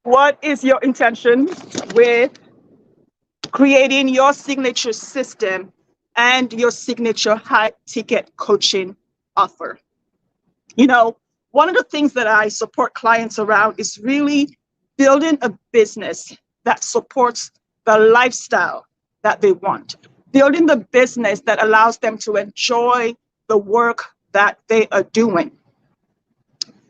What is your intention with creating your signature system and your signature high ticket coaching offer? You know, one of the things that I support clients around is really building a business that supports the lifestyle that they want, building the business that allows them to enjoy the work that they are doing.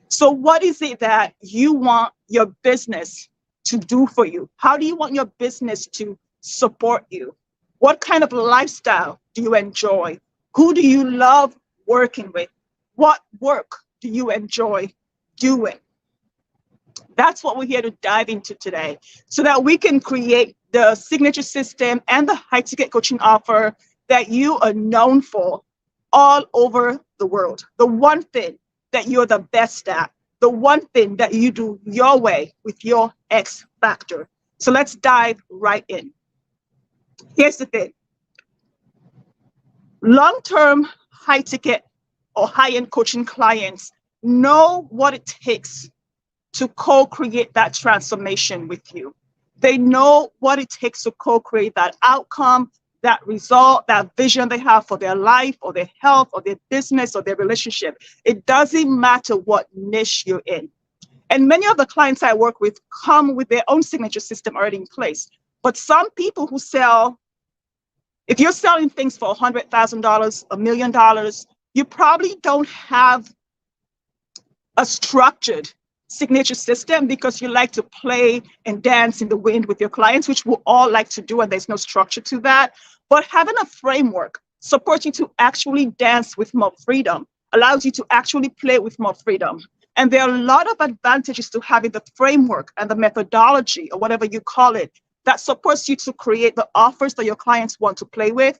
So what is it that you want your business to do for you? How do you want your business to support you? What kind of lifestyle do you enjoy? Who do you love working with? What work do you enjoy doing? That's what we're here to dive into today, so that we can create the signature system and the high ticket coaching offer that you are known for all over the world. The one thing that you're the best at, the one thing that you do your way with your X factor. So let's dive right in. Here's the thing. Long-term high ticket or high-end coaching clients know what it takes to co-create that transformation with you. They know what it takes to co-create that outcome, that result, that vision they have for their life or their health or their business or their relationship. It doesn't matter what niche you're in. And many of the clients I work with come with their own signature system already in place. But some people who sell, if you're selling things for $100,000, $1 million, you probably don't have a structured signature system because you like to play and dance in the wind with your clients, which we all like to do, and there's no structure to that. But having a framework supports you to actually dance with more freedom, allows you to actually play with more freedom. And there are a lot of advantages to having the framework and the methodology, or whatever you call it, that supports you to create the offers that your clients want to play with,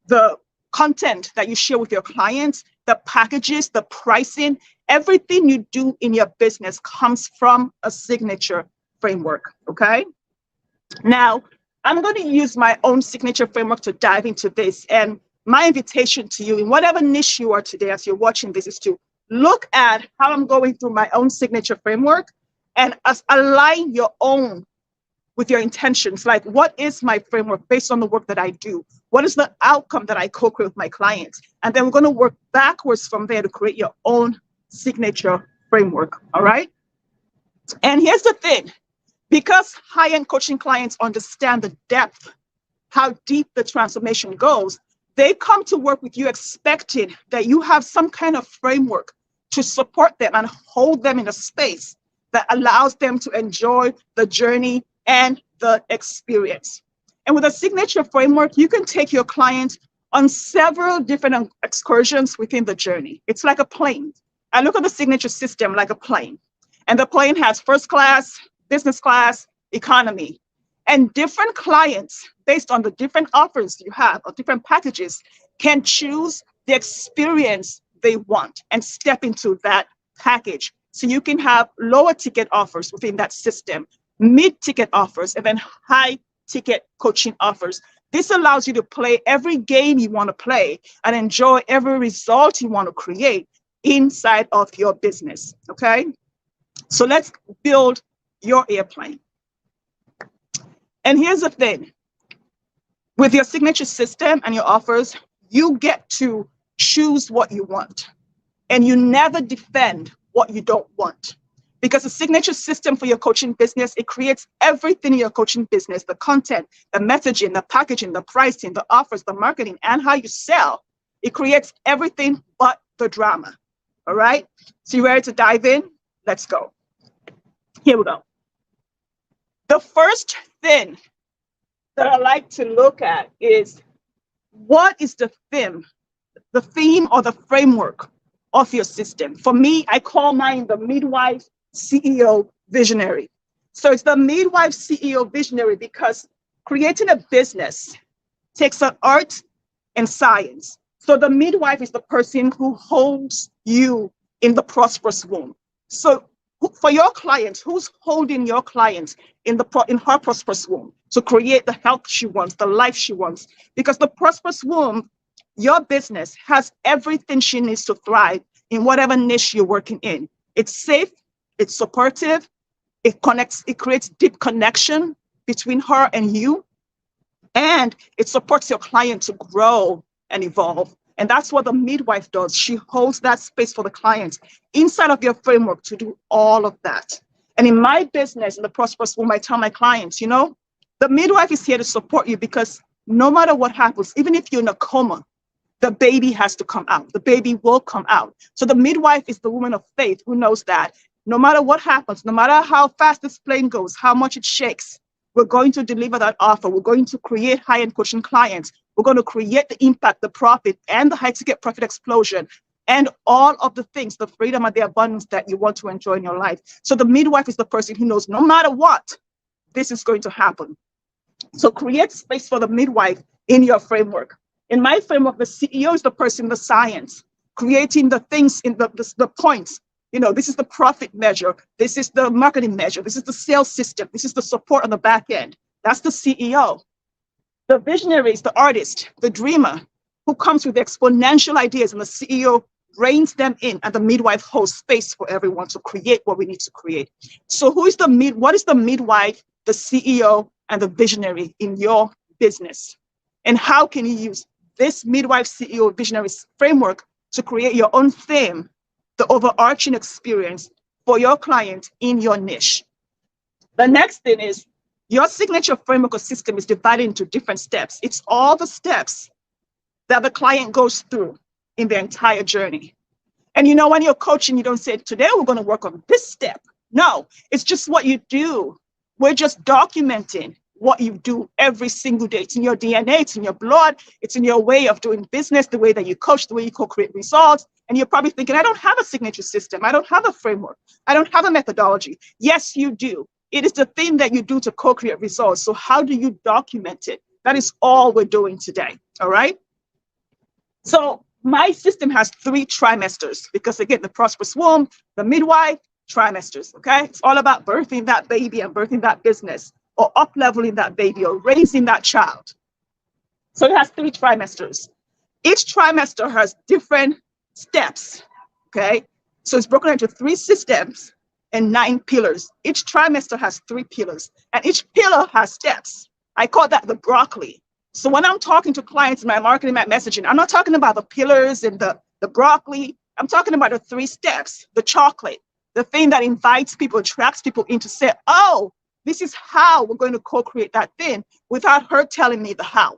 the content that you share with your clients, the packages, the pricing. Everything you do in your business comes from a signature framework, okay? Now, I'm going to use my own signature framework to dive into this. And my invitation to you, in whatever niche you are today as you're watching this, is to look at how I'm going through my own signature framework and align your own with your intentions. Like, what is my framework based on the work that I do? What is the outcome that I co-create with my clients? And then we're going to work backwards from there to create your own signature framework, all right? And here's the thing. Because high-end coaching clients understand the depth, how deep the transformation goes, they come to work with you expecting that you have some kind of framework to support them and hold them in a space that allows them to enjoy the journey and the experience. And with a signature framework, you can take your client on several different excursions within the journey. It's like a plane. I look at the signature system like a plane. And the plane has first class, business class, economy. And different clients, based on the different offers you have or different packages, can choose the experience they want and step into that package. So you can have lower ticket offers within that system, mid-ticket offers, and then high-ticket coaching offers. This allows you to play every game you want to play and enjoy every result you want to create inside of your business, okay? So let's build your airplane. And here's the thing. With your signature system and your offers, you get to choose what you want. And you never defend what you don't want. Because the signature system for your coaching business, it creates everything in your coaching business, the content, the messaging, the packaging, the pricing, the offers, the marketing, and how you sell. It creates everything but the drama, all right? So you ready to dive in? Let's go. Here we go. The first thing that I like to look at is, what is the theme or the framework of your system? For me, I call mine the Midwife CEO Visionary. So it's the Midwife CEO Visionary because creating a business takes an art and science. So the midwife is the person who holds you in the prosperous womb. So for your clients, who's holding your clients in her prosperous womb to create the health she wants, the life she wants? Because the prosperous womb, your business, has everything she needs to thrive in whatever niche you're working in. It's safe, it's supportive, it connects, it creates deep connection between her and you, and it supports your client to grow and evolve. And that's what the midwife does. She holds that space for the client inside of your framework to do all of that. And in my business, in the Prosperous Womb, I tell my clients, you know, the midwife is here to support you, because no matter what happens, even if you're in a coma, the baby has to come out. The baby will come out. So the midwife is the woman of faith who knows that no matter what happens, no matter how fast this plane goes, how much it shakes, we're going to deliver that offer. We're going to create high-end coaching clients. We're going to create the impact, the profit, and the high-ticket profit explosion, and all of the things, the freedom and the abundance that you want to enjoy in your life. So the midwife is the person who knows no matter what, this is going to happen. So create space for the midwife in your framework. In my framework, the CEO is the person, the science, creating the things in the points. You know, this is the profit measure. This is the marketing measure. This is the sales system. This is the support on the back end. That's the CEO. The visionary is the artist, the dreamer, who comes with exponential ideas, and the CEO reins them in, and the midwife holds space for everyone to create what we need to create. So what is the midwife, the CEO, and the visionary in your business? And how can you use this midwife, CEO, visionary framework to create your own theme, the overarching experience for your client in your niche? The next thing is your signature framework or system is divided into different steps. It's all the steps that the client goes through in their entire journey. And you know, when you're coaching, you don't say, today we're going to work on this step. No, it's just what you do. We're just documenting what you do every single day. It's in your DNA, it's in your blood, it's in your way of doing business, the way that you coach, the way you co-create results. And you're probably thinking, I don't have a signature system. I don't have a framework. I don't have a methodology. Yes, you do. It is the thing that you do to co-create results. So how do you document it? That is all we're doing today, all right? So my system has 3 trimesters, because again, the Prosperous Womb, the midwife, trimesters, okay? It's all about birthing that baby and birthing that business, or up-leveling that baby, or raising that child. So it has 3 trimesters. Each trimester has different steps, okay? So it's broken into 3 systems and 9 pillars. Each trimester has 3 pillars, and each pillar has steps. I call that the broccoli. So when I'm talking to clients in my marketing, my messaging, I'm not talking about the pillars and the broccoli. I'm talking about the 3 steps, the chocolate, the thing that invites people, attracts people in to say, oh, this is how we're going to co-create that thing, without her telling me the how.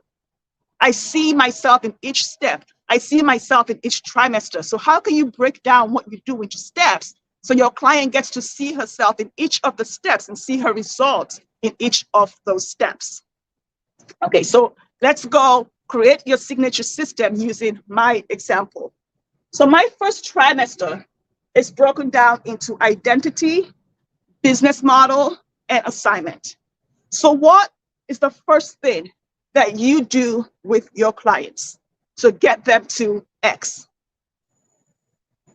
I see myself in each step. I see myself in each trimester. So how can you break down what you do into steps so your client gets to see herself in each of the steps and see her results in each of those steps? Okay, so let's go create your signature system using my example. So my first trimester is broken down into identity, business model, and assignment. So what is the first thing that you do with your clients to get them to X?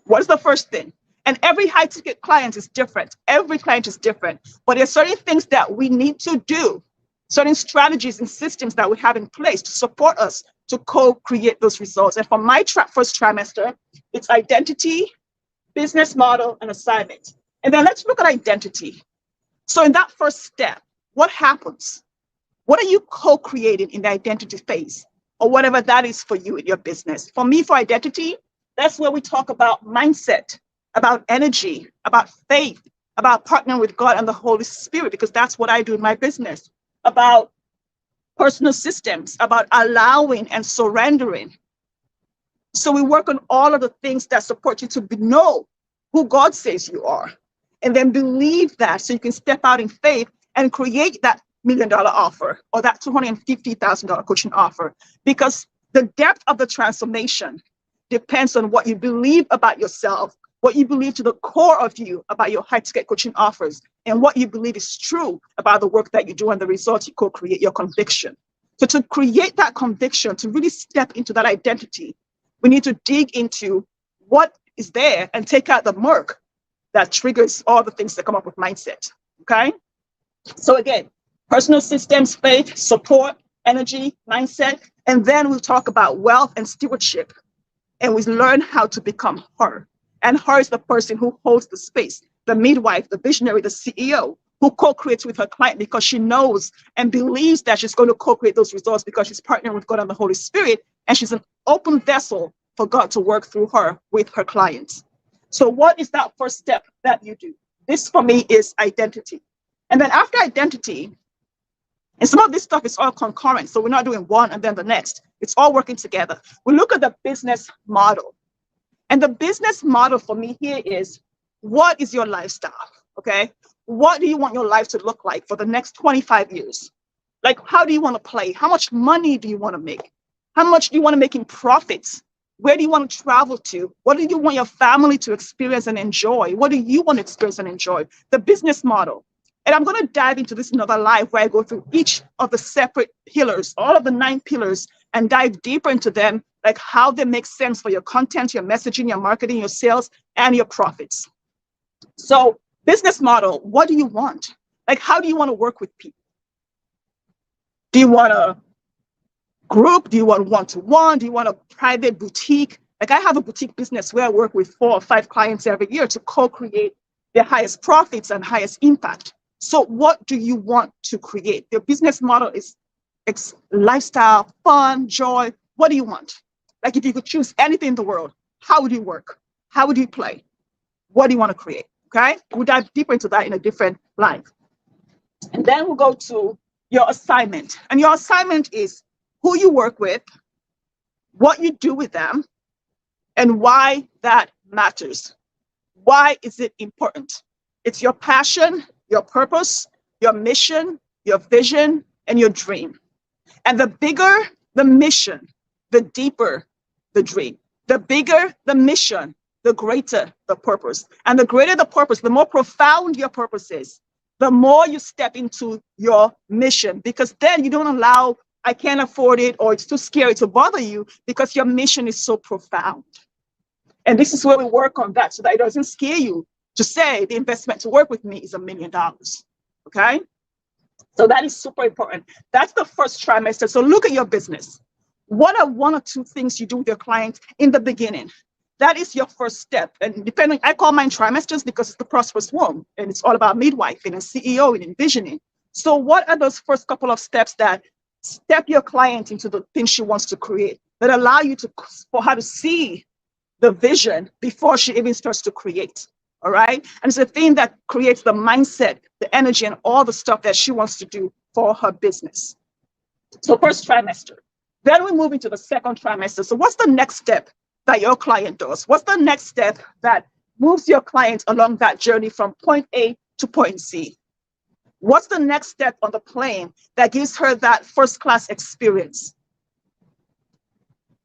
What is the first thing? And every high ticket client is different. Every client is different, but there's certain things that we need to do, certain strategies and systems that we have in place to support us to co-create those results. And for my first trimester, it's identity, business model, and assignment. And then let's look at identity. So in that first step, what happens? What are you co-creating in the identity phase, or whatever that is for you in your business? For me, for identity, that's where we talk about mindset, about energy, about faith, about partnering with God and the Holy Spirit, because that's what I do in my business, about personal systems, about allowing and surrendering. So we work on all of the things that support you to know who God says you are, and then believe that, so you can step out in faith and create that $1 million offer, or that $250,000 coaching offer, because the depth of the transformation depends on what you believe about yourself, what you believe to the core of you about your high-ticket coaching offers, and what you believe is true about the work that you do and the results you co-create, your conviction. So to create that conviction, to really step into that identity, we need to dig into what is there and take out the murk that triggers all the things that come up with mindset, okay? So again, personal systems, faith, support, energy, mindset, and then we'll talk about wealth and stewardship, and we learn how to become her. And her is the person who holds the space, the midwife, the visionary, the CEO, who co-creates with her client because she knows and believes that she's going to co-create those results because she's partnering with God and the Holy Spirit, and she's an open vessel for God to work through her with her clients. So what is that first step that you do? This for me is identity. And then after identity, and some of this stuff is all concurrent, so we're not doing one and then the next. It's all working together. We look at the business model. And the business model for me here is, what is your lifestyle, okay? What do you want your life to look like for the next 25 years? Like, how do you want to play? How much money do you want to make? How much do you want to make in profits? Where do you want to travel to? What do you want your family to experience and enjoy? What do you want to experience and enjoy? The business model. And I'm going to dive into this another live where I go through each of the separate pillars, all of the 9 pillars, and dive deeper into them, like how they make sense for your content, your messaging, your marketing, your sales, and your profits. So business model, what do you want? Like, how do you want to work with people? Do you want a group? Do you want one-to-one? Do you want a private boutique? Like, I have a boutique business where I work with 4 or 5 clients every year to co-create their highest profits and highest impact. So what do you want to create? Your business model is lifestyle, fun, joy. What do you want? Like, if you could choose anything in the world, how would you work? How would you play? What do you want to create? Okay, we'll dive deeper into that in a different live. And then we'll go to your assignment. And your assignment is who you work with, what you do with them, and why that matters. Why is it important? It's your passion, your purpose, your mission, your vision, and your dream. And the bigger the mission, the deeper the dream. The bigger the mission, the greater the purpose. And the greater the purpose, the more profound your purpose is, the more you step into your mission, because then you don't allow, I can't afford it, or it's too scary to bother you, because your mission is so profound. And this is where we work on that, so that it doesn't scare you to say the investment to work with me is $1 million. Okay? So that is super important. That's the first trimester. So look at your business. What are 1 or 2 things you do with your clients in the beginning? That is your first step. And depending, I call mine trimesters because it's the prosperous womb, and it's all about midwifing and CEO and envisioning. So what are those first couple of steps that step your client into the things she wants to create, that allow you to, for her to see the vision before she even starts to create? All right. And it's a thing that creates the mindset, the energy, and all the stuff that she wants to do for her business. So first trimester. Then we move into the second trimester. So what's the next step that your client does? What's the next step that moves your client along that journey from point A to point C? What's the next step on the plane that gives her that first class experience?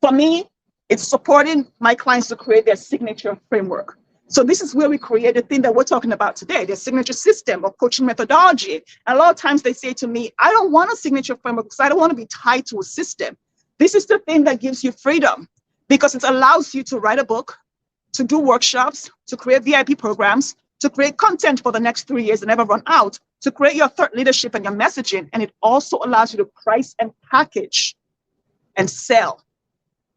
For me, it's supporting my clients to create their signature framework. So this is where we create the thing that we're talking about today, their signature system or coaching methodology. And a lot of times they say to me, I don't want a signature framework because I don't want to be tied to a system. This is the thing that gives you freedom, because it allows you to write a book, to do workshops, to create VIP programs, to create content for the next 3 years and never run out, to create your thought leadership and your messaging. And it also allows you to price and package and sell.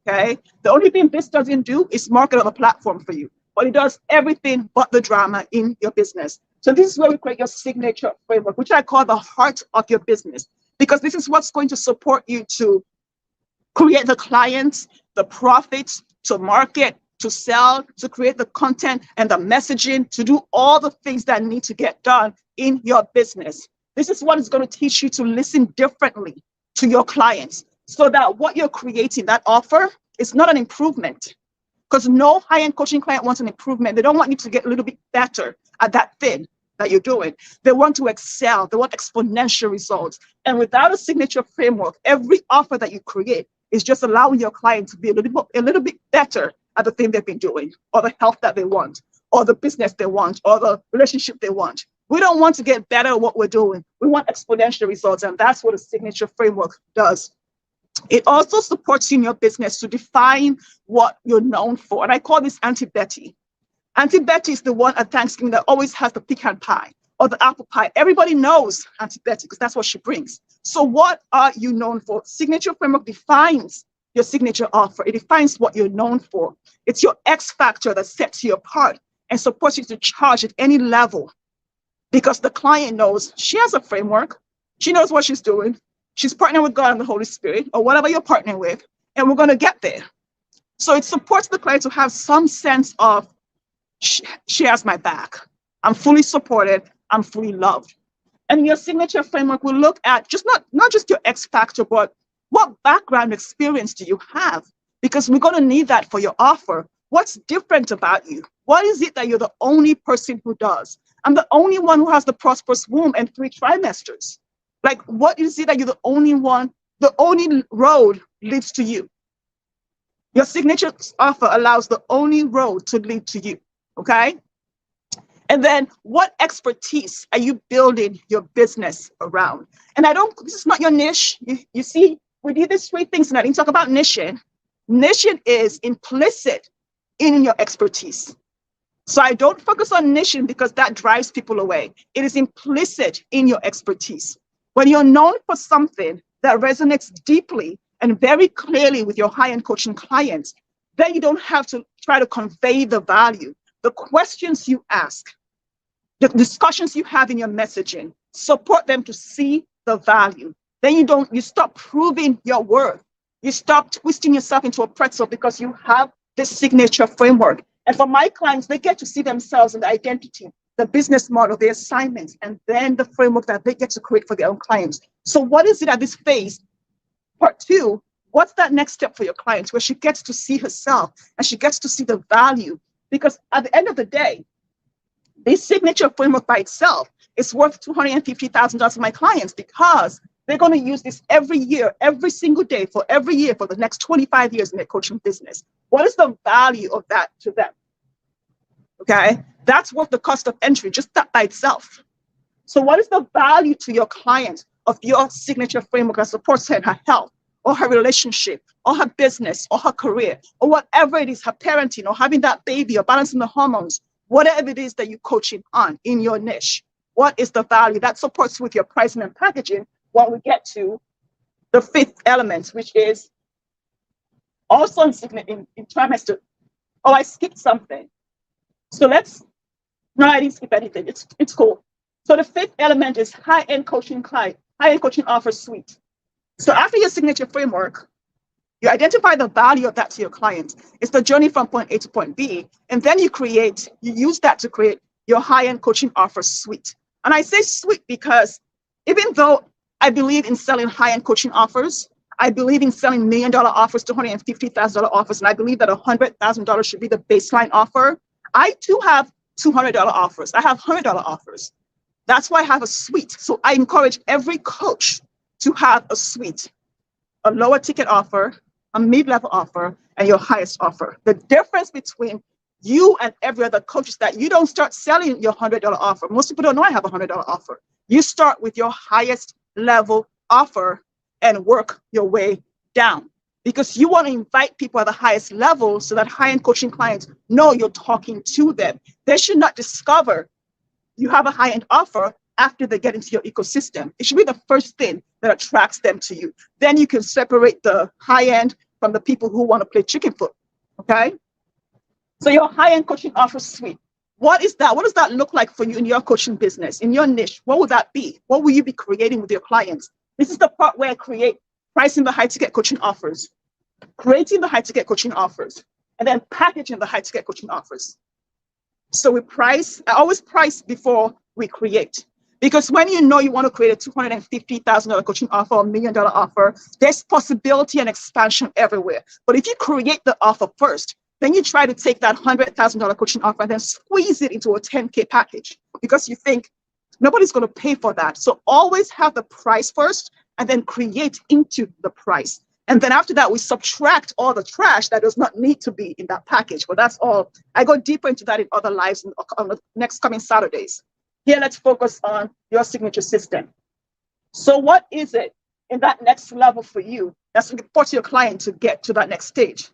Okay. The only thing this doesn't do is market on a platform for you, but it does everything but the drama in your business. So this is where we create your signature framework, which I call the heart of your business, because this is what's going to support you to create the clients, the profits, to market, to sell, to create the content and the messaging, to do all the things that need to get done in your business. This is what is going to teach you to listen differently to your clients, so that what you're creating, that offer, is not an improvement. Because no high-end coaching client wants an improvement. They don't want you to get a little bit better at that thing that you're doing. They want to excel. They want exponential results. And without a signature framework, every offer that you create is just allowing your client to be a little bit better at the thing they've been doing, or the health that they want, or the business they want, or the relationship they want. We don't want to get better at what we're doing. We want exponential results, and that's what a signature framework does. It also supports you in your business to define what you're known for. And I call this Auntie Betty. Auntie Betty is the one at Thanksgiving that always has the pecan pie or the apple pie. Everybody knows Auntie Betty because that's what she brings. So what are you known for? Signature framework defines your signature offer. It defines what you're known for. It's your X factor that sets you apart. and supports you to charge at any level, because the client knows she has a framework. She knows what she's doing. She's partnering with God and the Holy Spirit, or whatever you're partnering with, and we're going to get there. So it supports the client to have some sense of she has my back. I'm fully supported. I'm fully loved. And your signature framework will look at just not just your X factor, but what background experience do you have? Because we're going to need that for your offer. What's different about you? What is it that you're the only person who does? I'm the only one who has the prosperous womb and 3 trimesters. Like, what is it that you're the only one? The only road leads to you. Your signature offer allows the only road to lead to you, okay? And then what expertise are you building your business around? And this is not your niche. You see, we did these 3 things and I didn't talk about niching. Niching is implicit in your expertise. So I don't focus on niching because that drives people away. It is implicit in your expertise. When you're known for something that resonates deeply and very clearly with your high-end coaching clients, then you don't have to try to convey the value. The questions you ask, the discussions you have in your messaging, support them to see the value. Then you stop proving your worth. You stop twisting yourself into a pretzel because you have this signature framework. And for my clients, they get to see themselves in the identity, the business model, the assignments, and then the framework that they get to create for their own clients. So what is it at this phase? Part 2, what's that next step for your clients where she gets to see herself and she gets to see the value? Because at the end of the day, this signature framework by itself is worth $250,000 for my clients because they're going to use this every year, every single day for every year for the next 25 years in their coaching business. What is the value of that to them? Okay, that's worth the cost of entry, just that by itself. So what is the value to your client of your signature framework that supports her in her health or her relationship or her business or her career or whatever it is, her parenting or having that baby or balancing the hormones, whatever it is that you're coaching on in your niche? What is the value that supports with your pricing and packaging when we get to the 5th element, which is also in trimester? Oh, I skipped something. So no, I didn't skip anything. It's cool. So the 5th element is high-end coaching offer suite. So after your signature framework, you identify the value of that to your client. It's the journey from point A to point B. And then you use that to create your high-end coaching offer suite. And I say suite because even though I believe in selling high-end coaching offers, I believe in selling $1 million offers, $250,000 offers, and I believe that $100,000 should be the baseline offer. I too have $200 offers. I have $100 offers. That's why I have a suite. So I encourage every coach to have a suite, a lower ticket offer, a mid-level offer, and your highest offer. The difference between you and every other coach is that you don't start selling your $100 offer. Most people don't know I have a $100 offer. You start with your highest level offer and work your way down, because you want to invite people at the highest level so that high-end coaching clients know you're talking to them. They should not discover you have a high-end offer after they get into your ecosystem. It should be the first thing that attracts them to you. Then you can separate the high-end from the people who want to play chicken foot, okay? So your high-end coaching offer suite, what is that? What does that look like for you in your coaching business, in your niche? What would that be? What will you be creating with your clients? This is the part where I create pricing the high-ticket coaching offers, creating the high-ticket coaching offers, and then packaging the high-ticket coaching offers. So I always price before we create. Because when you know you want to create a $250,000 coaching offer or $1 million offer, there's possibility and expansion everywhere. But if you create the offer first, then you try to take that $100,000 coaching offer and then squeeze it into a $10K package because you think nobody's going to pay for that. So always have the price first and then create into the price. And then after that, we subtract all the trash that does not need to be in that package. But that's all. I go deeper into that in other lives on the next coming Saturdays. Here, let's focus on your signature system. So what is it in that next level for you that's important to your client to get to that next stage?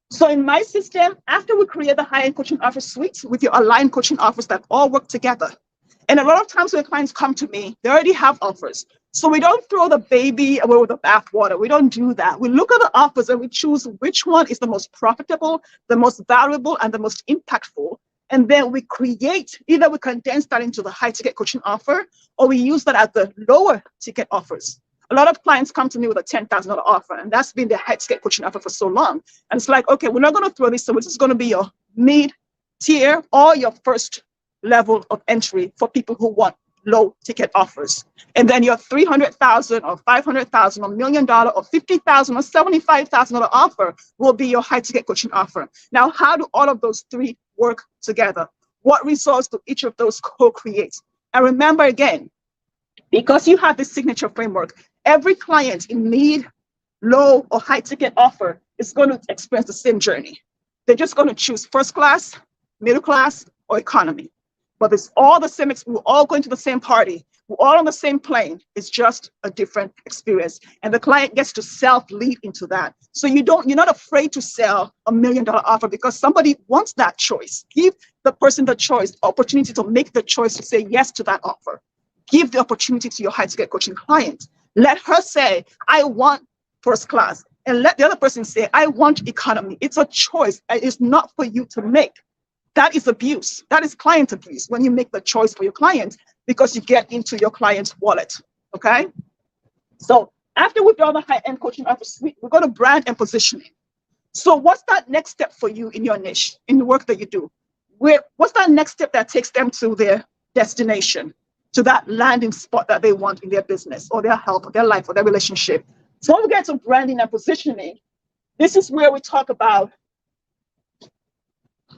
So in my system, after we create the high-end coaching offer suite with your aligned coaching offers that all work together, and a lot of times when clients come to me, they already have offers. So we don't throw the baby away with the bathwater. We don't do that. We look at the offers and we choose which one is the most profitable, the most valuable, and the most impactful. And then we create, either we condense that into the high ticket coaching offer, or we use that as the lower ticket offers. A lot of clients come to me with a $10,000 offer, and that's been their high ticket coaching offer for so long. And it's like, okay, we're not going to throw this, so this is going to be your mid tier or your first level of entry for people who want low ticket offers. And then your $300,000 or $500,000 or $1 million or $50,000 or $75,000 offer will be your high ticket coaching offer. Now, how do all of those three work together? What results do each of those co-create? And remember again, because you have this signature framework, every client in mid, low, or high ticket offer is going to experience the same journey. They're just going to choose first class, middle class, or economy. But it's all the same. We're all going to the same party. We're all on the same plane. It's just a different experience. And the client gets to self-lead into that. So you're not afraid to sell $1 million offer because somebody wants that choice. Give the person the choice, opportunity to make the choice to say yes to that offer. Give the opportunity to your high ticket coaching client. Let her say, I want first class. And let the other person say, I want economy. It's a choice. It's not for you to make. That is abuse. That is client abuse when you make the choice for your client because you get into your client's wallet. Okay? So after we've done the high-end coaching offer suite, we're going to brand and positioning. So what's that next step for you in your niche, in the work that you do? What's that next step that takes them to their destination, to that landing spot that they want in their business or their health or their life or their relationship? So when we get to branding and positioning, this is where we talk about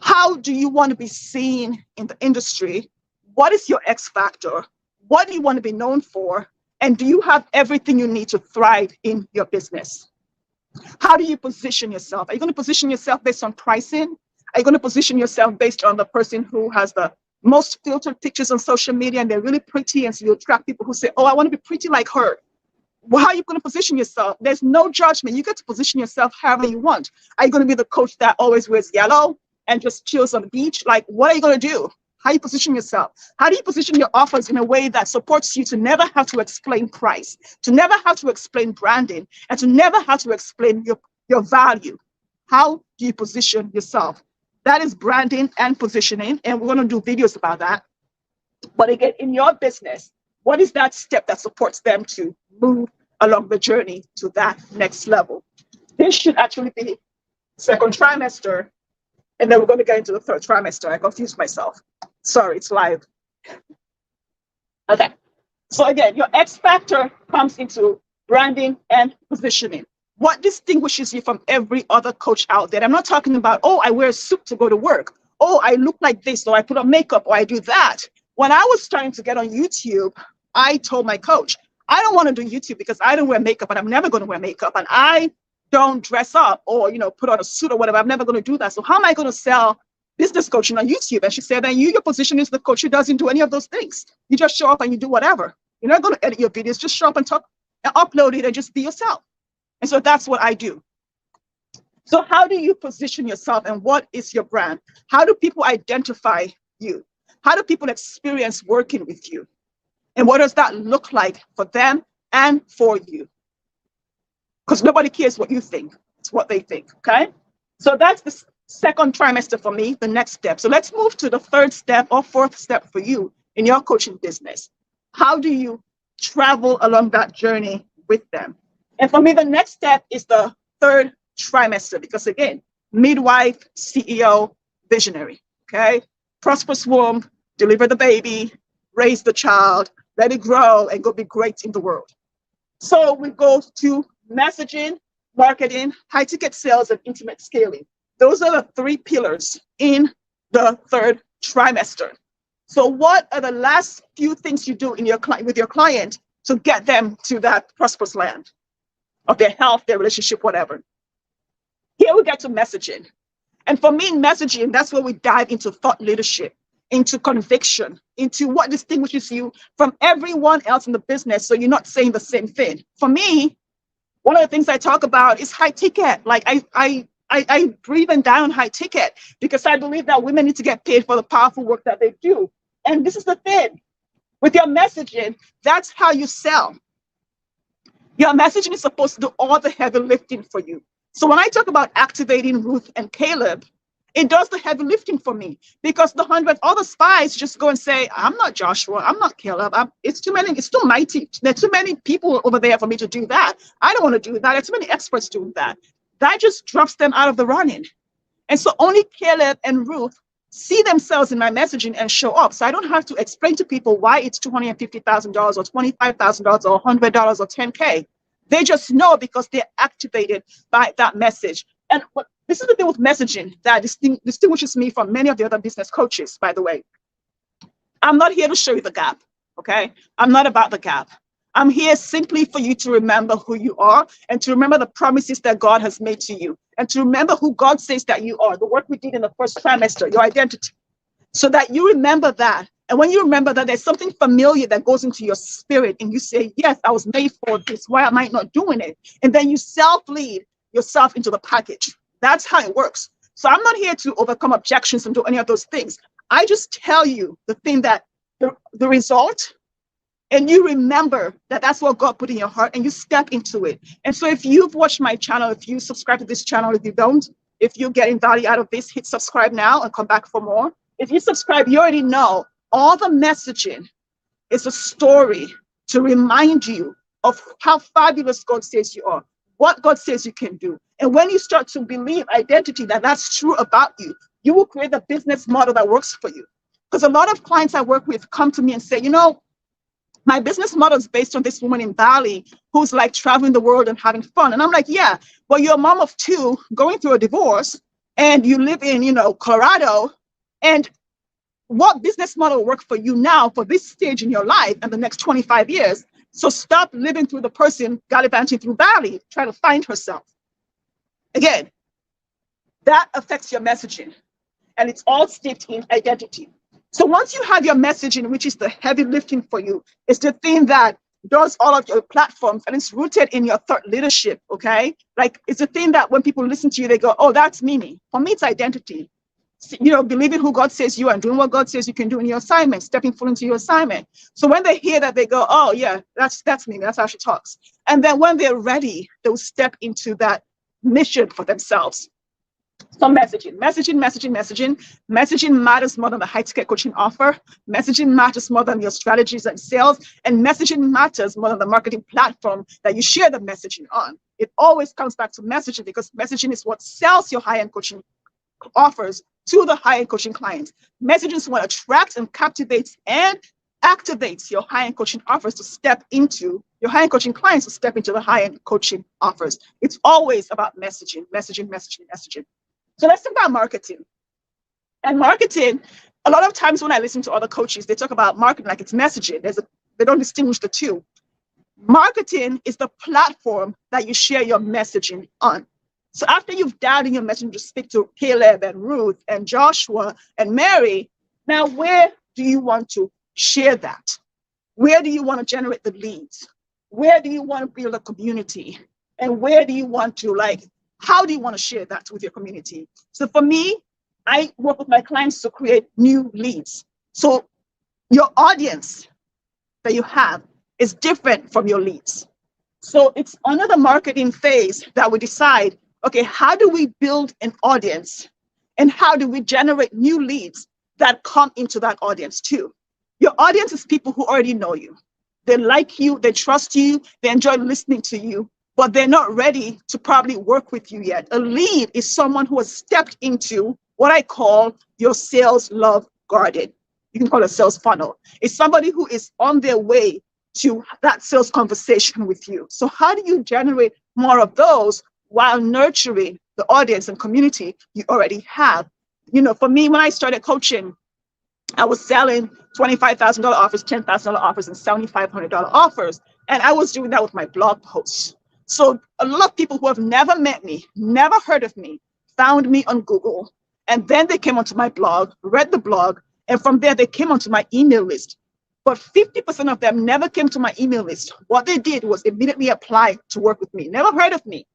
how do you want to be seen in the industry? What is your X factor? What do you want to be known for? And do you have everything you need to thrive in your business? How do you position yourself? Are you going to position yourself based on pricing? Are you going to position yourself based on the person who has the most filtered pictures on social media and they're really pretty, and so you attract people who say, oh, I want to be pretty like her? Well, how are you going to position yourself? There's no judgment. You get to position yourself however you want. Are you going to be the coach that always wears yellow and just chills on the beach? Like, what are you going to do? How you position yourself? How do you position your offers in a way that supports you to never have to explain price, to never have to explain branding, and to never have to explain your value? How do you position yourself? That is branding and positioning, and we're going to do videos about that. But again, in your business, what is that step that supports them to move along the journey to that next level? This should actually be second trimester, and then we're going to get into the third trimester. I confused myself. Sorry, it's live. Okay. So again, your X factor comes into branding and positioning. What distinguishes you from every other coach out there? I'm not talking about, oh, I wear a suit to go to work. Oh, I look like this, or I put on makeup, or I do that. When I was starting to get on YouTube, I told my coach, I don't want to do YouTube because I don't wear makeup, and I'm never going to wear makeup, and I don't dress up or, put on a suit or whatever. I'm never going to do that. So how am I going to sell business coaching on YouTube? And she said, then your position is the coach who doesn't do any of those things. You just show up and you do whatever. You're not going to edit your videos. Just show up and talk and upload it and just be yourself. And so that's what I do. So how do you position yourself, and what is your brand? How do people identify you? How do people experience working with you? And what does that look like for them and for you? Because nobody cares what you think. It's what they think, okay? So that's the second trimester for me, the next step. So let's move to the third step or fourth step for you in your coaching business. How do you travel along that journey with them? And for me, the next step is the third trimester, because again, midwife, CEO, visionary, okay? Prosperous womb, deliver the baby, raise the child, let it grow, and go be great in the world. So we go to messaging, marketing, high ticket sales, and intimate scaling. Those are the three pillars in the third trimester. So what are the last few things you do in with your client to get them to that prosperous land of their health, their relationship, whatever? Here we get to messaging. And for me, in messaging, that's where we dive into thought leadership, into conviction, into what distinguishes you from everyone else in the business, so you're not saying the same thing. For me, one of the things I talk about is high ticket. Like I breathe and die on high ticket because I believe that women need to get paid for the powerful work that they do. And this is the thing. With your messaging, that's how you sell. Your messaging is supposed to do all the heavy lifting for you. So when I talk about activating Ruth and Caleb, It does the heavy lifting for me because the 100 other spies just go and say, I'm not Joshua, I'm not Caleb. It's too many, it's too mighty. There are too many people over there for me to do that. I don't want to do that. There are too many experts doing that. That just drops them out of the running. And so only Caleb and Ruth see themselves in my messaging and show up. So I don't have to explain to people why it's $250,000 or $25,000 or $100 or 10K. They just know because they're activated by that message. And this is the thing with messaging that distinguishes me from many of the other business coaches, by the way. I'm not here to show you the gap, okay? I'm not about the gap. I'm here simply for you to remember who you are and to remember the promises that God has made to you and to remember who God says that you are, the work we did in the first trimester, your identity, so that you remember that. And when you remember that, there's something familiar that goes into your spirit and you say, yes, I was made for this. Why am I not doing it? And then you self-lead yourself into the package. That's how it works. So I'm not here to overcome objections and do any of those things. I just tell you the thing that the result, and you remember that that's what God put in your heart and you step into it. And so if you've watched my channel, if you subscribe to this channel, if you don't, if you're getting value out of this, hit subscribe now and come back for more. If you subscribe, you already know all the messaging is a story to remind you of how fabulous God says you are, what God says you can do. And when you start to believe identity that that's true about you, you will create a business model that works for you. Because a lot of clients I work with come to me and say, you know, my business model is based on this woman in Bali who's like traveling the world and having fun. And I'm like, yeah, well, you're a mom of two going through a divorce and you live in, Colorado. And what business model will work for you now for this stage in your life and the next 25 years? So stop living through the person gallivanting through Bali, trying to find herself. Again, that affects your messaging and it's all steeped in identity. So once you have your messaging, which is the heavy lifting for you, it's the thing that does all of your platforms and it's rooted in your thought leadership, okay? Like it's the thing that when people listen to you, they go, oh, that's Mimi. For me, it's identity. Believing who God says you are and doing what God says you can do in your assignment, stepping full into your assignment. So when they hear that, they go, oh yeah, that's Mimi, that's how she talks. And then when they're ready, they'll step into that mission for themselves. So messaging matters more than the high-ticket coaching offer. Messaging matters more than your strategies and sales. And messaging matters more than the marketing platform that you share the messaging on. It always comes back to messaging because messaging is what sells your high-end coaching offers to the high-end coaching clients. Messaging is what attracts and captivates and activates your high-end coaching offers to step into your high-end coaching clients to step into the high-end coaching offers. It's always about messaging. So let's talk about marketing. And marketing, a lot of times when I listen to other coaches, they talk about marketing like it's messaging. They don't distinguish the two. Marketing is the platform that you share your messaging on. So after you've dialed in your messaging to speak to Caleb and Ruth and Joshua and Mary, now where do you want to share that? Where do you want to generate the leads? Where do you want to build a community? And where do you want to how do you want to share that with your community? So for me, I work with my clients to create new leads. So your audience that you have is different from your leads. So it's under the marketing phase that we decide, okay, how do we build an audience and how do we generate new leads that come into that audience too? Your audience is people who already know you. They like you, they trust you, they enjoy listening to you, but they're not ready to probably work with you yet. A lead is someone who has stepped into what I call your sales love garden. You can call it a sales funnel. It's somebody who is on their way to that sales conversation with you. So how do you generate more of those while nurturing the audience and community you already have? For me, when I started coaching, I was selling $25,000 offers, $10,000 offers, and $7,500 offers. And I was doing that with my blog posts. So a lot of people who have never met me, never heard of me, found me on Google. And then they came onto my blog, read the blog, and from there they came onto my email list. But 50% of them never came to my email list. What they did was immediately apply to work with me, never heard of me.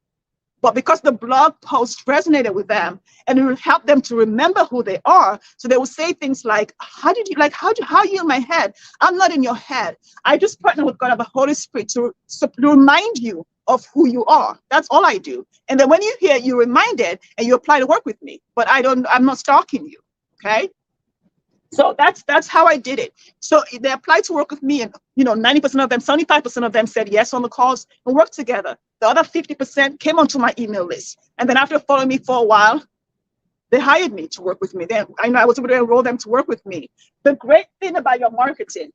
But because the blog post resonated with them and it will help them to remember who they are. So they will say things like, how are you in my head? I'm not in your head. I just partner with God and the Holy Spirit to remind you of who you are. That's all I do. And then when you hear, you're reminded and you apply to work with me. But I'm not stalking you. Okay. So that's how I did it. So they applied to work with me, and 90% of them, 75% of them said yes on the calls and worked together. The other 50% came onto my email list. And then after following me for a while, they hired me to work with me. Then I was able to enroll them to work with me. The great thing about your marketing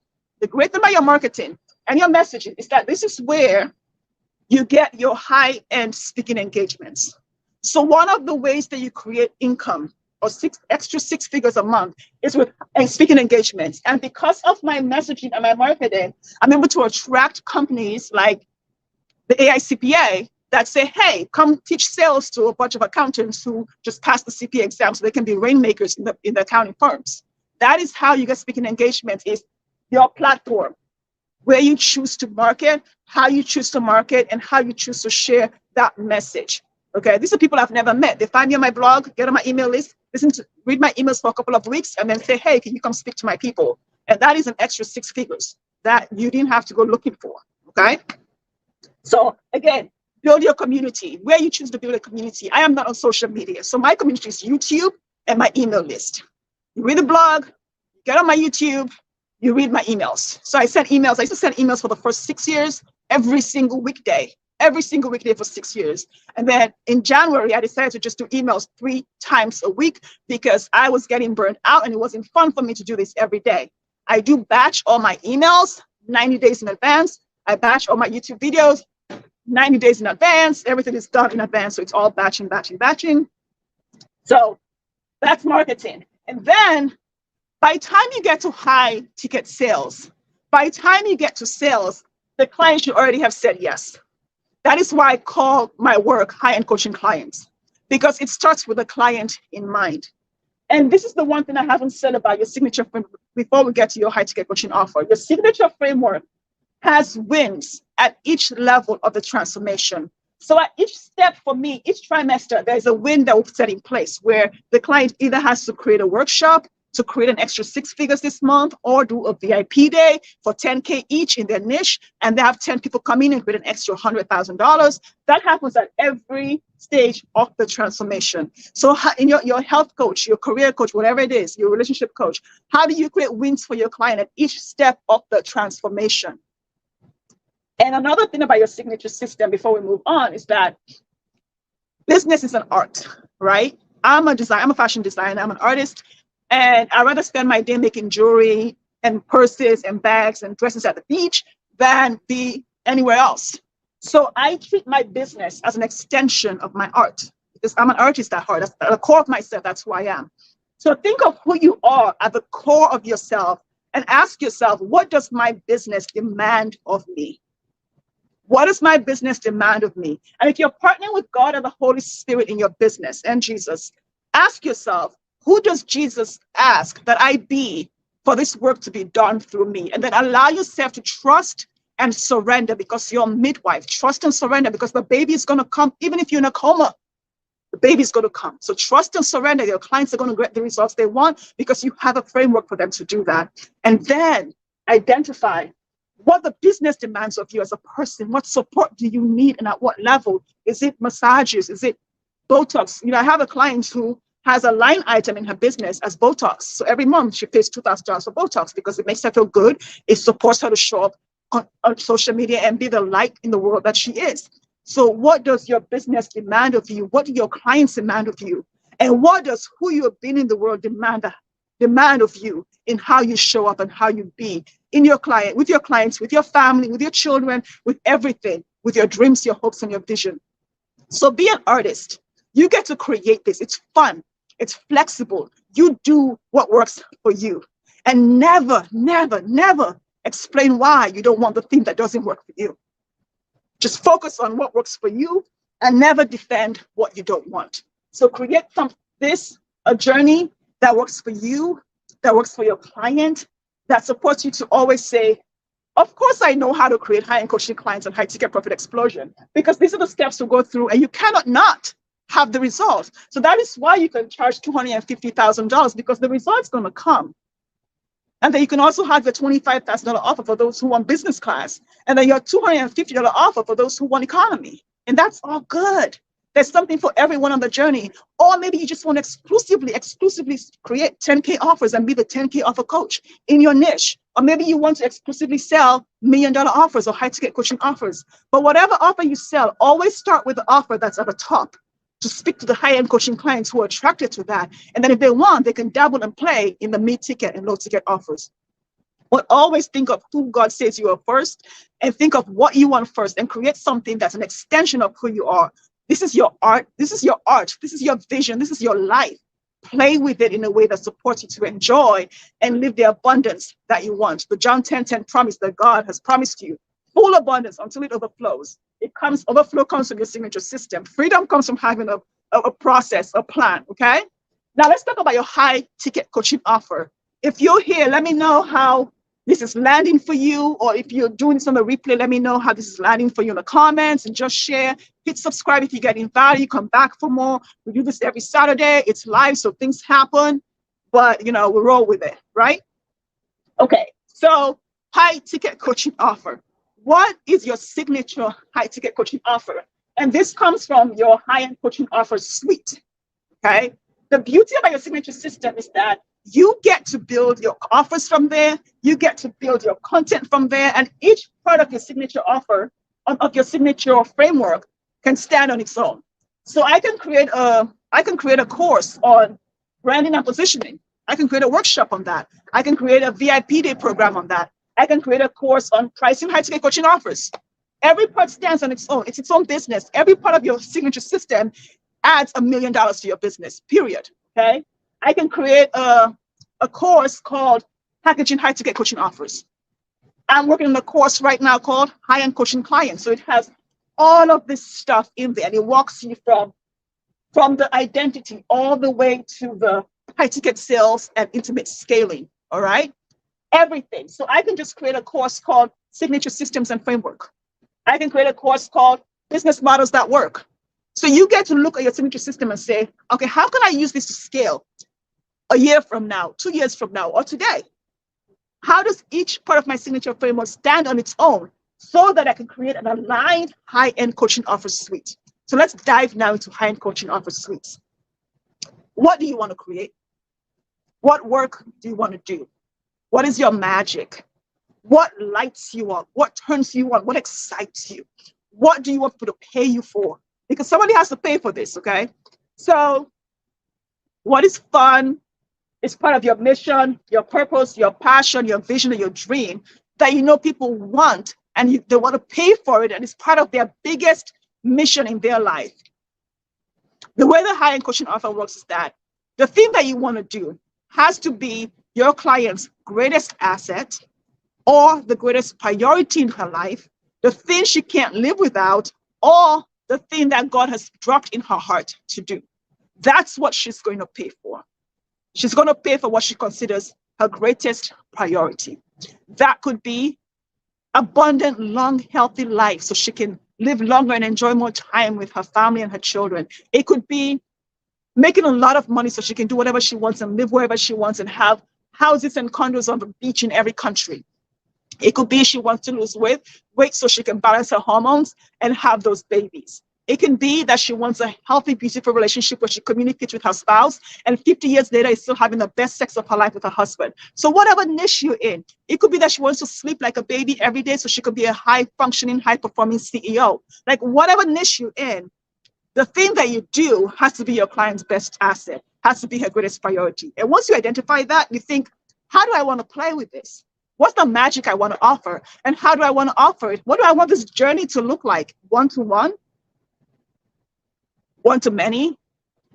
and your messaging is that this is where you get your high-end speaking engagements. So one of the ways that you create income or extra six figures a month is with speaking engagements. And because of my messaging and my marketing, I'm able to attract companies like the AICPA that say, hey, come teach sales to a bunch of accountants who just passed the CPA exam so they can be rainmakers in the accounting firms. That is how you get speaking engagements, is your platform, where you choose to market, how you choose to market, and how you choose to share that message. Okay, these are people I've never met. They find me on my blog, get on my email list, read my emails for a couple of weeks, and then say, hey, can you come speak to my people? And that is an extra six figures that you didn't have to go looking for, okay? So again, build your community, where you choose to build a community. I am not on social media. So my community is YouTube and my email list. You read the blog, get on my YouTube, you read my emails. So I sent emails. I used to send emails for the first 6 years, every single weekday for 6 years. And then in January, I decided to just do emails 3 times a week because I was getting burned out and it wasn't fun for me to do this every day. I do batch all my emails 90 days in advance. I batch all my YouTube videos 90 days in advance. Everything is done in advance. So it's all batching. So that's marketing. And then by the time you get to high ticket sales, by the time you get to sales, the client should already have said yes. That is why I call my work high-end coaching clients, because it starts with the client in mind. And this is the one thing I haven't said about your signature framework before we get to your high ticket coaching offer. Your signature framework has wins at each level of the transformation. So at each step for me, each trimester, there's a win that will set in place where the client either has to create a workshop to create an extra 6 figures this month, or do a VIP day for 10K each in their niche, and they have 10 people come in and create an extra $100,000. That happens at every stage of the transformation. So in your health coach, your career coach, whatever it is, your relationship coach, how do you create wins for your client at each step of the transformation? And another thing about your signature system before we move on is that business is an art, right? I'm a fashion designer, I'm an artist. And I'd rather spend my day making jewelry and purses and bags and dresses at the beach than be anywhere else. So I treat my business as an extension of my art, because I'm an artist at heart. That's at the core of myself. That's who I am. So think of who you are at the core of yourself and ask yourself, what does my business demand of me? What does my business demand of me? And if you're partnering with God and the Holy Spirit in your business and Jesus, ask yourself, who does Jesus ask that I be for this work to be done through me? And then allow yourself to trust and surrender, because you're a midwife. Trust and surrender, because the baby is going to come. Even if you're in a coma, the baby is going to come. So trust and surrender. Your clients are going to get the results they want because you have a framework for them to do that. And then identify what the business demands of you as a person. What support do you need and at what level? Is it massages? Is it Botox? I have a client who has a line item in her business as Botox. So every month she pays $2,000 for Botox because it makes her feel good. It supports her to show up on social media and be the light in the world that she is. So what does your business demand of you? What do your clients demand of you? And what does who you have been in the world demand of you in how you show up and how you be in your client, with your clients, with your family, with your children, with everything, with your dreams, your hopes, and your vision. So be an artist. You get to create this. It's fun. It's flexible. You do what works for you. And never, never, never explain why you don't want the thing that doesn't work for you. Just focus on what works for you and never defend what you don't want. So create a journey that works for you, that works for your client, that supports you to always say Of course, I know how to create high-end coaching clients and high-ticket profit explosion, because these are the steps to go through, and you cannot not have the results. So that is why you can charge $250,000, because the result's going to come. And then you can also have your $25,000 offer for those who want business class, and then your $250 offer for those who want economy. And that's all good. There's something for everyone on the journey. Or maybe you just want to exclusively create 10K offers and be the 10K offer coach in your niche. Or maybe you want to exclusively sell $1 million offers or high ticket coaching offers. But whatever offer you sell, always start with the offer that's at the top, to speak to the high-end coaching clients who are attracted to that. And then if they want, they can dabble and play in the mid-ticket and low-ticket offers. But always think of who God says you are first, and think of what you want first, and create something that's an extension of who you are. This is your art. This is your art. This is your vision. This is your life. Play with it in a way that supports you to enjoy and live the abundance that you want. The John 10:10 promise that God has promised you, full abundance until it overflows. Overflow comes from your signature system. Freedom comes from having a process, a plan, okay? Now let's talk about your high ticket coaching offer. If you're here, let me know how this is landing for you, or if you're doing this on the replay, let me know how this is landing for you in the comments, and just share. Hit subscribe if you're getting value. Come back for more. We do this every Saturday. It's live, so things happen, but we roll with it, right? Okay, so high ticket coaching offer. What is your signature high ticket coaching offer? And this comes from your high-end coaching offer suite, okay? The beauty about your signature system is that you get to build your offers from there, you get to build your content from there, and each part of your signature offer, of your signature framework, can stand on its own. So I can create a course on branding and positioning. I can create a workshop on that. I can create a VIP day program on that. I can create a course on pricing high-ticket coaching offers. Every part stands on its own. It's its own business. Every part of your signature system adds $1 million to your business, period, okay? I can create a course called Packaging High-Ticket Coaching Offers. I'm working on a course right now called High-End Coaching Clients. So it has all of this stuff in there, and it walks you from the identity all the way to the high-ticket sales and intimate scaling, all right? Everything. So I can just create a course called Signature Systems and Framework. I can create a course called Business Models That Work. So you get to look at your signature system and say, okay, how can I use this to scale a year from now, 2 years from now, or today? How does each part of my signature framework stand on its own so that I can create an aligned high-end coaching offer suite? So let's dive now into high-end coaching offer suites. What do you want to create? What work do you want to do? What is your magic? What lights you up? What turns you on? What excites you? What do you want people to pay you for? Because somebody has to pay for this, okay? So what is fun is part of your mission, your purpose, your passion, your vision, and your dream that people want, and they want to pay for it, and it's part of their biggest mission in their life. The way the high-end coaching offer works is that the thing that you want to do has to be your client's greatest asset or the greatest priority in her life, the thing she can't live without, or the thing that God has dropped in her heart to do. That's what she's going to pay for. She's going to pay for what she considers her greatest priority. That could be abundant, long, healthy life so she can live longer and enjoy more time with her family and her children. It could be making a lot of money so she can do whatever she wants and live wherever she wants and have houses and condos on the beach in every country. It could be she wants to lose weight so she can balance her hormones and have those babies. It can be that she wants a healthy, beautiful relationship where she communicates with her spouse, and 50 years later is still having the best sex of her life with her husband. So whatever niche you're in, it could be that she wants to sleep like a baby every day so she could be a high-functioning, high-performing CEO. Like whatever niche you're in, the thing that you do has to be your client's best asset, has to be her greatest priority. And once you identify that, you think, how do I want to play with this? What's the magic I want to offer? And how do I want to offer it? What do I want this journey to look like? One-to-one? One-to-many?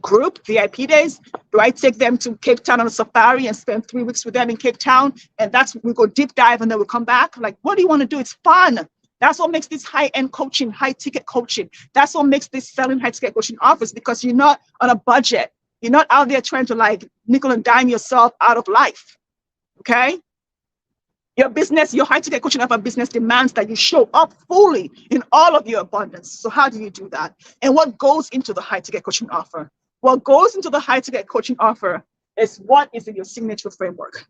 Group? VIP days? Do I take them to Cape Town on a safari and spend 3 weeks with them in Cape Town? And we go deep dive and then we come back? Like, what do you want to do? It's fun. That's what makes this high-end coaching, high-ticket coaching. That's what makes this selling high-ticket coaching offers, because you're not on a budget. You're not out there trying to like nickel and dime yourself out of life, okay? Your business, your high ticket coaching offer business demands that you show up fully in all of your abundance. So how do you do that? And what goes into the high ticket coaching offer? What goes into the high ticket coaching offer is what is in your signature framework.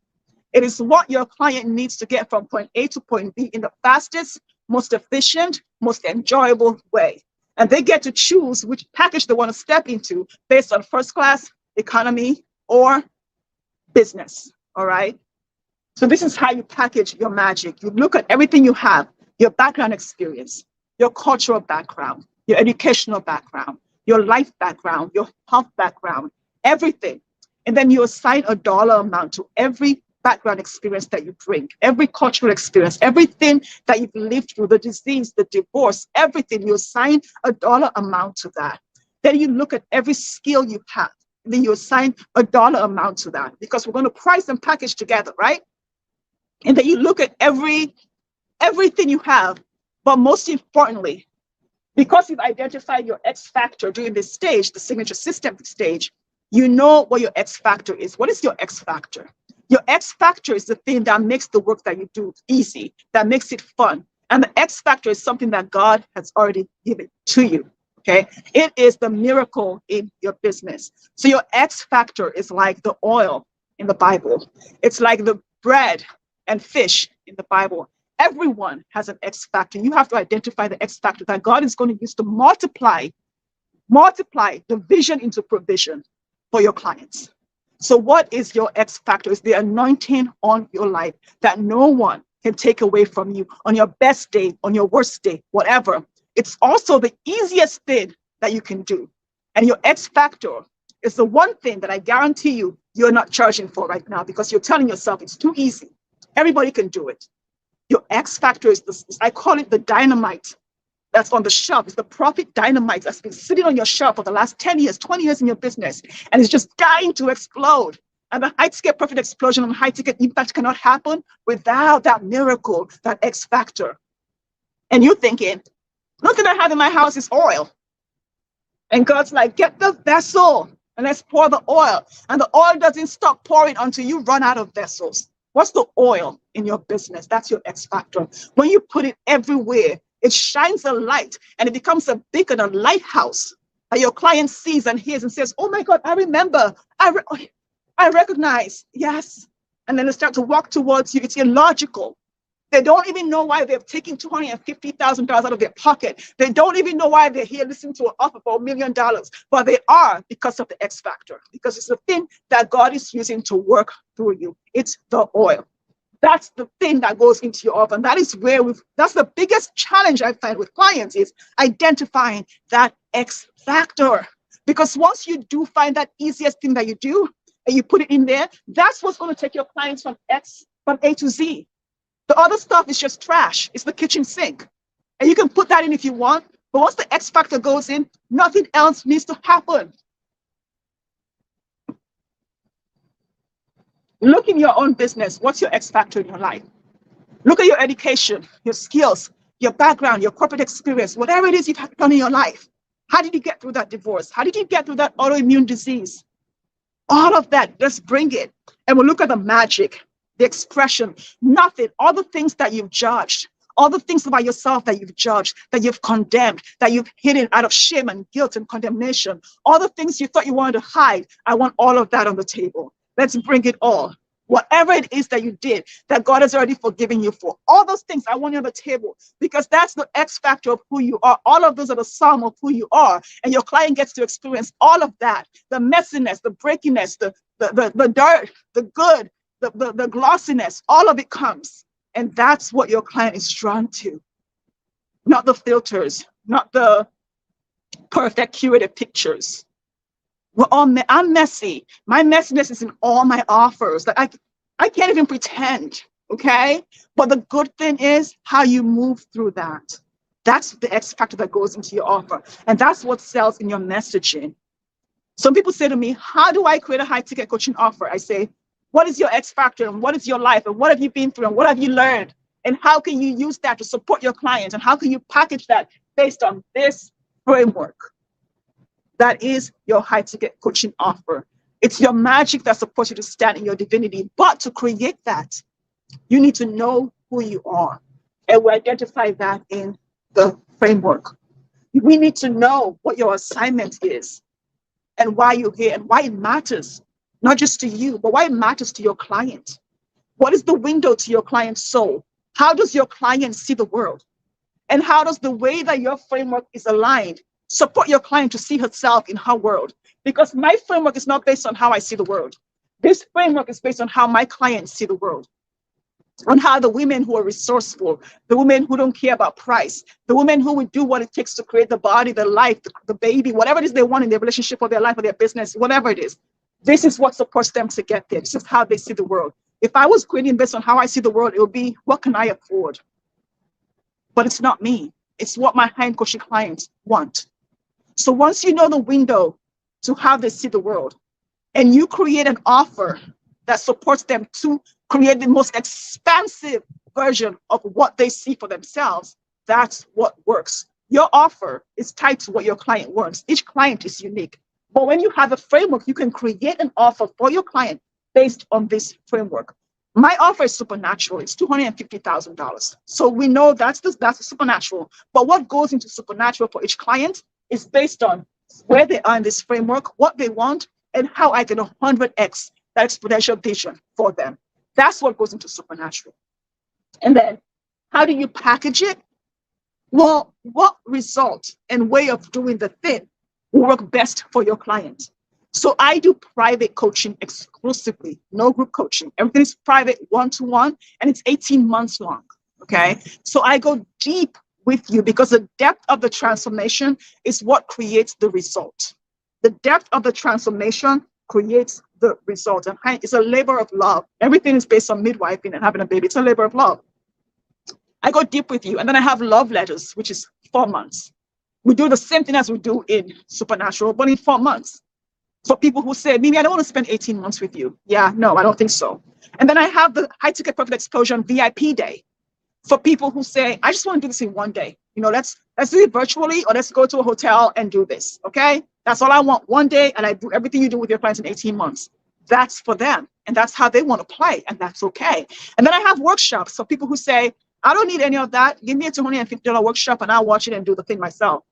It is what your client needs to get from point A to point B in the fastest, most efficient, most enjoyable way. And they get to choose which package they want to step into based on first class, economy, or business. All right. So this is how you package your magic. You look at everything you have, your background experience, your cultural background, your educational background, your life background, your health background, everything. And then you assign a dollar amount to every background experience that you bring, every cultural experience, everything that you've lived through, the disease, the divorce, everything, you assign a dollar amount to that. Then you look at every skill you have, and then you assign a dollar amount to that, because we're going to price and package together, right? And then you look at everything you have, but most importantly, because you've identified your X factor during this stage, the signature system stage, you know what your X factor is. What is your X factor? Your X factor is the thing that makes the work that you do easy, that makes it fun. And the X factor is something that God has already given to you. Okay, it is the miracle in your business. So your X factor is like the oil in the Bible. It's like the bread and fish in the Bible. Everyone has an X factor. You have to identify the X factor that God is going to use to multiply the vision into provision for your clients. So what is your X factor? It's the anointing on your life that no one can take away from you on your best day, on your worst day, whatever. It's also the easiest thing that you can do. And your X factor is the one thing that I guarantee you, you're not charging for right now, because you're telling yourself it's too easy. Everybody can do it. Your X factor is this, I call it the dynamite that's on the shelf. It's the profit dynamite that's been sitting on your shelf for the last 10 years, 20 years in your business, and it's just dying to explode. And the high ticket profit explosion and high ticket impact cannot happen without that miracle, that X factor. And you're thinking, nothing I have in my house is oil. And God's like, get the vessel and let's pour the oil. And the oil doesn't stop pouring until you run out of vessels. What's the oil in your business? That's your X factor. When you put it everywhere, it shines a light and it becomes a beacon, a lighthouse that your client sees and hears and says, oh my God, I remember, I recognize, yes. And then they start to walk towards you. It's illogical. They don't even know why they're taking $250,000 out of their pocket. They don't even know why they're here listening to an offer for $1 million, but they are because of the X factor, because it's the thing that God is using to work through you. It's the oil. That's the thing that goes into your offer. And that is where that's the biggest challenge I find with clients, is identifying that X factor. Because once you do find that easiest thing that you do and you put it in there, that's what's going to take your clients from A to Z. The other stuff is just trash. It's the kitchen sink. And you can put that in if you want. But once the X factor goes in, nothing else needs to happen. Look in your own business. What's your X factor in your life? Look at your education, your skills, your background, your corporate experience, whatever it is you've done in your life. How did you get through that divorce? How did you get through that autoimmune disease? All of that, just bring it. And we'll look at the magic, the expression, nothing, all the things that you've judged, all the things about yourself that you've judged, that you've condemned, that you've hidden out of shame and guilt and condemnation, all the things you thought you wanted to hide. I want all of that on the table. Let's bring it all. Whatever it is that you did, that God has already forgiven you for, all those things I want you on the table, because that's the X factor of who you are. All of those are the sum of who you are. And your client gets to experience all of that, the messiness, the breakiness, the dirt, the good, the glossiness, all of it comes. And that's what your client is drawn to. Not the filters, not the perfect curated pictures. I'm messy. My messiness is in all my offers. Like I can't even pretend, okay? But the good thing is how you move through that. That's the X factor that goes into your offer. And that's what sells in your messaging. Some people say to me, how do I create a high ticket coaching offer? I say, what is your X factor and what is your life and what have you been through and what have you learned? And how can you use that to support your clients? And how can you package that based on this framework? That is your high ticket coaching offer. It's your magic that supports you to stand in your divinity. But to create that, You need to know who you are. And we identify that in the framework. We need to know what your assignment is and why you're here and why it matters, not just to you, but why it matters to your client. What is the window to your client's soul? How does your client see the world? And how does the way that your framework is aligned support your client to see herself in her world? Because my framework is not based on how I see the world. This framework is based on how my clients see the world, on how the women who are resourceful, the women who don't care about price, the women who would do what it takes to create the body, the life, the baby, whatever it is they want in their relationship or their life or their business, whatever it is. This is what supports them to get there. This is how they see the world. If I was creating based on how I see the world, it would be, what can I afford? But it's not me. It's what my high-end coaching clients want. So once you know the window to how they see the world, and you create an offer that supports them to create the most expansive version of what they see for themselves, that's what works. Your offer is tied to what your client wants. Each client is unique. But when you have a framework, you can create an offer for your client based on this framework. My offer is supernatural. It's $250,000. So we know that's supernatural. But what goes into supernatural for each client is based on where they are in this framework, what they want, and how I can 100x that exponential vision for them. That's what goes into supernatural. And then how do you package it? Well, what result and way of doing the thing will work best for your client? So I do private coaching exclusively, no group coaching. Everything is private, one-to-one, and it's 18 months long, okay? So I go deep with you because the depth of the transformation is what creates the result. The depth of the transformation creates the result. And it's a labor of love. Everything is based on midwifing and having a baby. It's a labor of love. I go deep with you. And then I have love letters, which is 4 months. We do the same thing as we do in Supernatural, but in 4 months. For people who say, Mimi, I don't want to spend 18 months with you. Yeah, no, I don't think so. And then I have the high ticket profit explosion VIP day for people who say, I just want to do this in one day. You know, let's do it virtually, or let's go to a hotel and do this. Okay. That's all I want, one day. And I do everything you do with your clients in 18 months. That's for them. And that's how they want to play. And that's okay. And then I have workshops. So people who say, I don't need any of that. Give me a $250 workshop and I'll watch it and do the thing myself.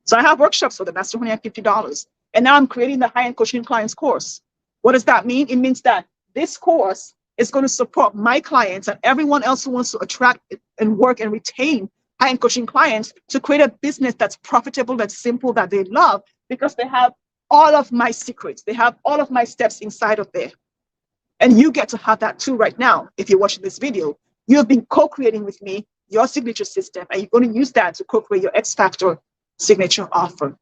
So I have workshops for them. That's $250. And now I'm creating the high-end coaching clients course. What does that mean? It means that this course is going to support my clients and everyone else who wants to attract and work and retain high-end coaching clients to create a business that's profitable, that's simple, that they love, because they have all of my secrets. They have all of my steps inside of there. And you get to have that too right now. If you're watching this video, you have been co-creating with me your signature system, and you're going to use that to co-create your X Factor signature offer.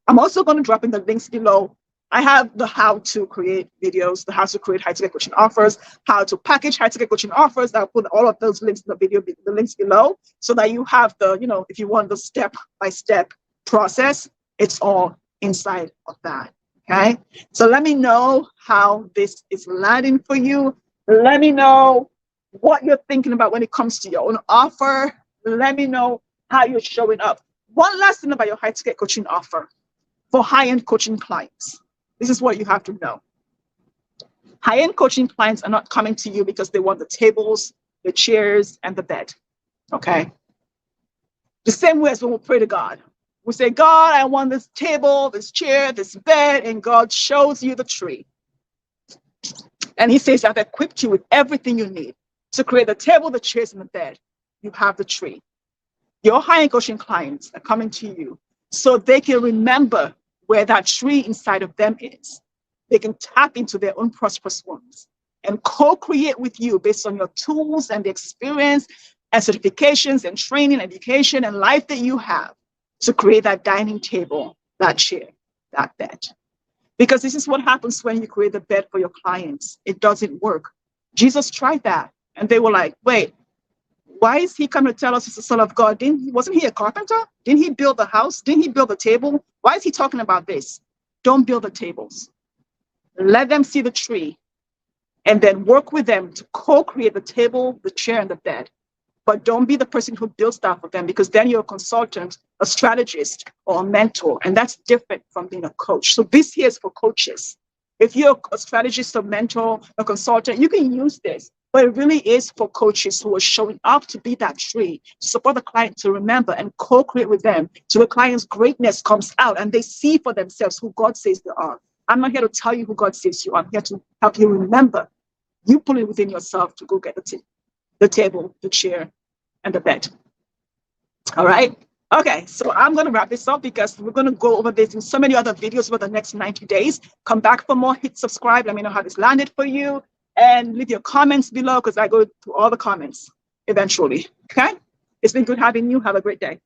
I'm also going to drop in the links below. I have the how to create videos, the how to create high ticket coaching offers, how to package high ticket coaching offers. I'll put all of those links in the video, the links below, so that you have the, you know, if you want the step-by-step process, it's all inside of that. Okay. So let me know how this is landing for you. Let me know what you're thinking about when it comes to your own offer. Let me know how you're showing up. One last thing about your high ticket coaching offer for high-end coaching clients. This is what you have to know. High-end coaching clients are not coming to you because they want the tables, the chairs, and the bed. Okay. The same way as when we pray to God. We say, God, I want this table, this chair, this bed, and God shows you the tree. And he says, I've equipped you with everything you need to create the table, the chairs, and the bed. You have the tree. Your high-end coaching clients are coming to you so they can remember where that tree inside of them is. They can tap into their own prosperous ones and co-create with you based on your tools and the experience and certifications and training, education, and life that you have to create that dining table, that chair, that bed. Because this is what happens when you create the bed for your clients. It doesn't work. Jesus tried that, and they were like, wait, why is he coming to tell us he's the Son of God? Wasn't he a carpenter? Didn't he build the house? Didn't he build the table? Why is he talking about this? Don't build the tables. Let them see the tree and then work with them to co-create the table, the chair, and the bed. But don't be the person who builds that for them, because then you're a consultant, a strategist, or a mentor. And that's different from being a coach. So this here is for coaches. If you're a strategist, a mentor, a consultant, you can use this. But it really is for coaches who are showing up to be that tree, to support the client, to remember and co-create with them, so the client's greatness comes out and they see for themselves who God says they are. I'm not here to tell you who God says you are. I'm here to help you remember. You put it within yourself to go get the table, the chair, and the bed. All right? Okay, so I'm going to wrap this up because we're going to go over this in so many other videos over the next 90 days. Come back for more, hit subscribe, let me know how this landed for you, and leave your comments below because I go through all the comments eventually. Okay? It's been good having you. Have a great day.